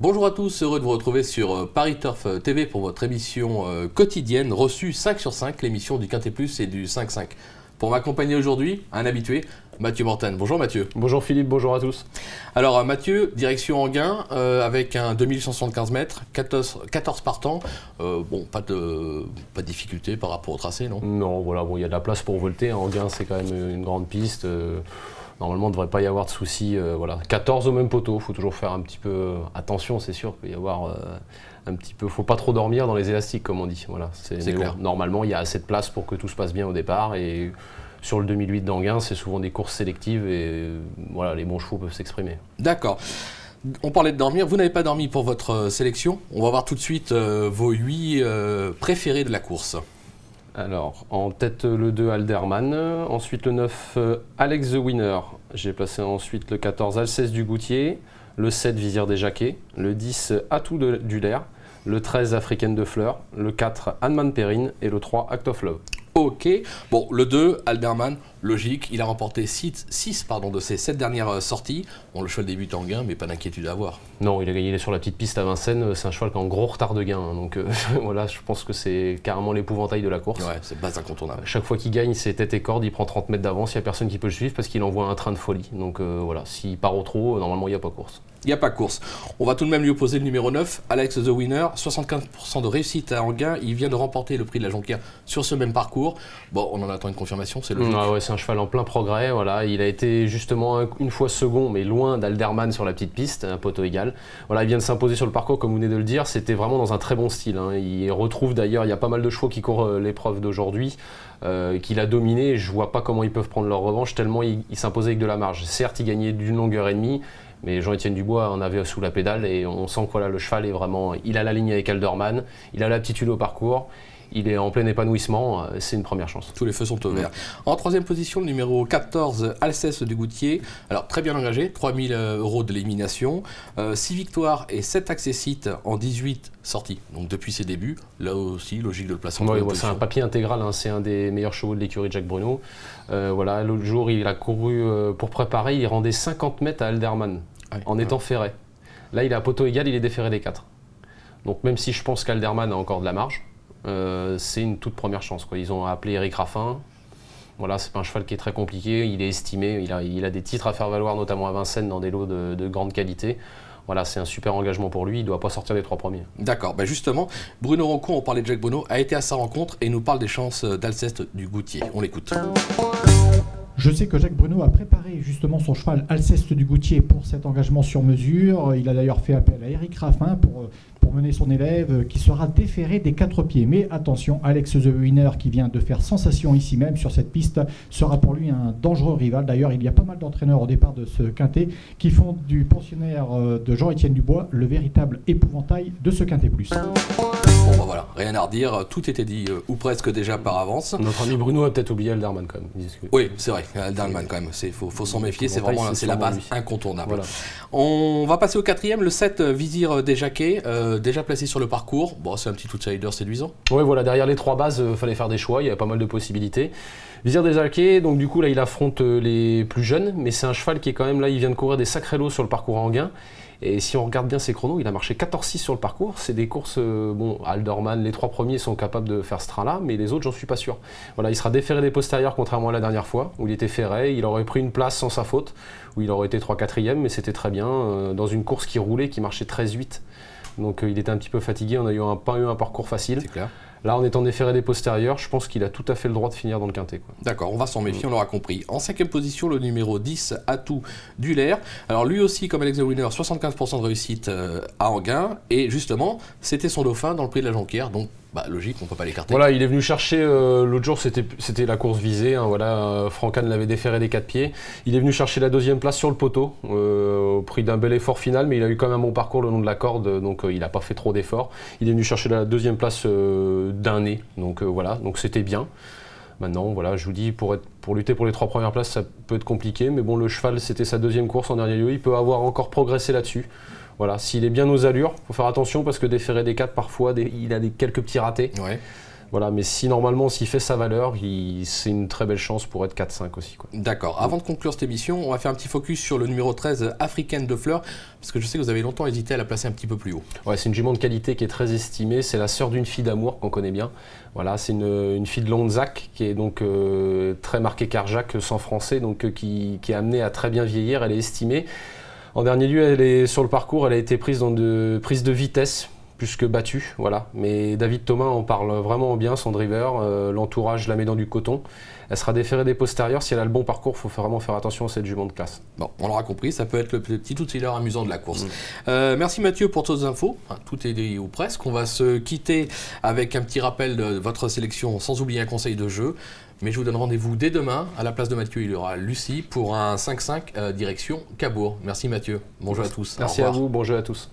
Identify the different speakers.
Speaker 1: Bonjour à tous, heureux de vous retrouver sur Paris Turf TV pour votre émission quotidienne reçue 5 sur 5, l'émission du Quintet Plus et du 5-5. Pour m'accompagner aujourd'hui, un habitué, Mathieu Mortagne. Bonjour Mathieu.
Speaker 2: Bonjour Philippe, bonjour à tous.
Speaker 1: Alors Mathieu, direction Enghien, avec un 2175 mètres, 14 partants. Bon, pas de difficulté par rapport au tracé, non?
Speaker 2: Non, voilà, bon, il y a de la place pour volter. Enghien, c'est quand même une grande piste. Normalement, il ne devrait pas y avoir de soucis. Voilà. 14 au même poteau, il faut toujours faire un petit peu attention, c'est sûr. Il peut y avoir un petit peu. Il ne faut pas trop dormir dans les élastiques, comme on dit. Voilà, c'est clair. Bon, normalement, il y a assez de place pour que tout se passe bien au départ. Et sur le 2008 d'Enghien, c'est souvent des courses sélectives et voilà, les bons chevaux peuvent s'exprimer.
Speaker 1: D'accord. On parlait de dormir. Vous n'avez pas dormi pour votre sélection. On va voir tout de suite vos 8 préférés de la course.
Speaker 2: Alors, en tête le 2 Alderman, ensuite le 9 Alex the Winner, j'ai placé ensuite le 14 Alceste du Goutier, le 7 Vizir des Jacquets, le 10 Atout du Lair, le 13 Africaine de Fleurs, le 4 Anne Perrine et le 3 Act of Love.
Speaker 1: Ok, bon, le 2, Alderman, logique, il a remporté 6 de ses 7 dernières sorties. Bon, le cheval débute en gain, mais pas d'inquiétude à avoir.
Speaker 2: Non, il est sur la petite piste à Vincennes, c'est un cheval qui est en gros retard de gain, hein, donc voilà, je pense que c'est carrément l'épouvantail de la course.
Speaker 1: Ouais, c'est base incontournable.
Speaker 2: Chaque fois qu'il gagne, c'est tête et corde, il prend 30 mètres d'avance, il n'y a personne qui peut le suivre parce qu'il envoie un train de folie. Donc voilà, s'il part au trot, normalement il n'y a pas course.
Speaker 1: Il n'y a pas course. On va tout de même lui opposer le numéro 9, Alex the Winner, 75% de réussite à Enghien. Il vient de remporter le prix de la Jonquière sur ce même parcours. Bon, on en attend une confirmation, c'est logique.
Speaker 2: Ah ouais, c'est un cheval en plein progrès. Voilà. Il a été justement une fois second, mais loin d'Alderman sur la petite piste, un poteau égal. Voilà, il vient de s'imposer sur le parcours, comme vous venez de le dire. C'était vraiment dans un très bon style, hein. Il retrouve d'ailleurs, il y a pas mal de chevaux qui courent l'épreuve d'aujourd'hui, qu'il a dominé. Je vois pas comment ils peuvent prendre leur revanche, tellement il s'imposait avec de la marge. Certes, il gagnait d'une longueur et demie, mais Jean-Étienne Dubois en avait sous la pédale et on sent que voilà, le cheval est vraiment... Il a la ligne avec Alderman, il a l'aptitude au parcours, il est en plein épanouissement, c'est une première chance.
Speaker 1: Tous les feux sont au vert. En troisième position, le numéro 14, Alceste du Goutier. Alors très bien engagé, 3000 € de l'élimination, 6 victoires et 7 accessites en 18 sorties. Donc depuis ses débuts, là aussi, logique de le placer en troisième position.
Speaker 2: C'est un papier intégral, hein, c'est un des meilleurs chevaux de l'écurie de Jacques Bruno. Voilà, l'autre jour, il a couru pour préparer, il rendait 50 mètres à Alderman. En étant ferré. Là, il est à poteau égal, il est déféré des 4. Donc même si je pense qu'Alderman a encore de la marge, c'est une toute première chance, quoi. Ils ont appelé Eric Raffin. Voilà, c'est pas un cheval qui est très compliqué, il est estimé, il a des titres à faire valoir, notamment à Vincennes, dans des lots de grande qualité. Voilà, c'est un super engagement pour lui, il ne doit pas sortir des 3 premiers.
Speaker 1: D'accord, ben justement, Bruno Rocco, on parlait de Jacques Bruno, a été à sa rencontre et nous parle des chances d'Alceste du Goutier. On l'écoute.
Speaker 3: Je sais que Jacques Bruno a préparé justement son cheval Alceste du Goutier pour cet engagement sur mesure. Il a d'ailleurs fait appel à Eric Raffin pour mener son élève qui sera déféré des 4 pieds. Mais attention, Alex the Winner qui vient de faire sensation ici même sur cette piste sera pour lui un dangereux rival. D'ailleurs, il y a pas mal d'entraîneurs au départ de ce quintet qui font du pensionnaire de Jean-Étienne Dubois le véritable épouvantail de ce quintet plus.
Speaker 1: Bon ben voilà, rien à redire, tout était dit ou presque déjà par avance.
Speaker 2: Notre ami Bruno a peut-être oublié Alderman quand même.
Speaker 1: Oui, c'est vrai, Alderman quand même, faut s'en méfier, c'est vraiment la base incontournable. Voilà. On va passer au 4e, le 7 Vizir des Jacquets, déjà placé sur le parcours. Bon, c'est un petit outsider séduisant.
Speaker 2: Oui, voilà, derrière les 3 bases, il fallait faire des choix, il y avait pas mal de possibilités. Vizir des Jacquets, donc du coup là il affronte les plus jeunes, mais c'est un cheval qui est quand même là, il vient de courir des sacrés lots sur le parcours Enghien. Et si on regarde bien ses chronos, il a marché 14-6 sur le parcours. C'est des courses, bon, Alderman, les 3 premiers sont capables de faire ce train-là, mais les autres, j'en suis pas sûr. Voilà, il sera déféré des postérieurs, contrairement à la dernière fois, où il était ferré. Il aurait pris une place sans sa faute, où il aurait été 3-4e, mais c'était très bien, dans une course qui roulait, qui marchait 13-8. Donc il était un petit peu fatigué, on n'a pas eu un parcours facile.
Speaker 1: C'est clair.
Speaker 2: Là, en étant déféré des postérieurs, je pense qu'il a tout à fait le droit de finir dans le quintet.
Speaker 1: D'accord, on va s'en méfier, on l'aura compris. En 5e position, le numéro 10, Atout du Lair. Alors lui aussi, comme Alex the Winner, 75% de réussite à Enghien. Et justement, c'était son dauphin dans le prix de la Jonquière. Donc, bah, logique, on ne peut pas l'écarter.
Speaker 2: Voilà, il est venu chercher, l'autre jour c'était la course visée, hein, voilà, Francan l'avait déféré des 4 pieds. Il est venu chercher la 2e place sur le poteau, au prix d'un bel effort final, mais il a eu quand même un bon parcours le long de la corde, donc il n'a pas fait trop d'efforts. Il est venu chercher la 2e place d'un nez, donc voilà, donc c'était bien. Maintenant, voilà, je vous dis, pour lutter pour les 3 premières places, ça peut être compliqué, mais bon, le cheval, c'était sa 2e course en dernier lieu, il peut avoir encore progressé là-dessus. Voilà, s'il est bien aux allures, il faut faire attention parce que déféré des 4, parfois, il a quelques petits ratés.
Speaker 1: Ouais.
Speaker 2: Voilà, mais si normalement, s'il fait sa valeur, c'est une très belle chance pour être 4-5 aussi, quoi.
Speaker 1: D'accord. Avant de conclure cette émission, on va faire un petit focus sur le numéro 13, Africaine de Fleurs, parce que je sais que vous avez longtemps hésité à la placer un petit peu plus haut.
Speaker 2: Ouais, c'est une jument de qualité qui est très estimée. C'est la sœur d'une fille d'amour qu'on connaît bien. Voilà, c'est une fille de Lonzac qui est donc très marquée Carjac, sans français, donc qui est amenée à très bien vieillir. Elle est estimée. En dernier lieu, elle est sur le parcours, elle a été prise prise de vitesse, plus que battue, voilà. Mais David Thomas en parle vraiment bien, son driver, l'entourage la met dans du coton. Elle sera déférée des postérieurs. Si elle a le bon parcours, il faut vraiment faire attention à cette jument de classe.
Speaker 1: Bon, on l'aura compris, ça peut être le petit outsider amusant de la course. Merci Mathieu pour toutes les infos. Enfin, tout est dit ou presque. On va se quitter avec un petit rappel de votre sélection, sans oublier un conseil de jeu. Mais je vous donne rendez-vous dès demain. À la place de Mathieu, il y aura Lucie pour un 5-5 direction Cabourg. Merci Mathieu. Bon jeu à tous.
Speaker 2: Merci à vous, bon jeu à tous.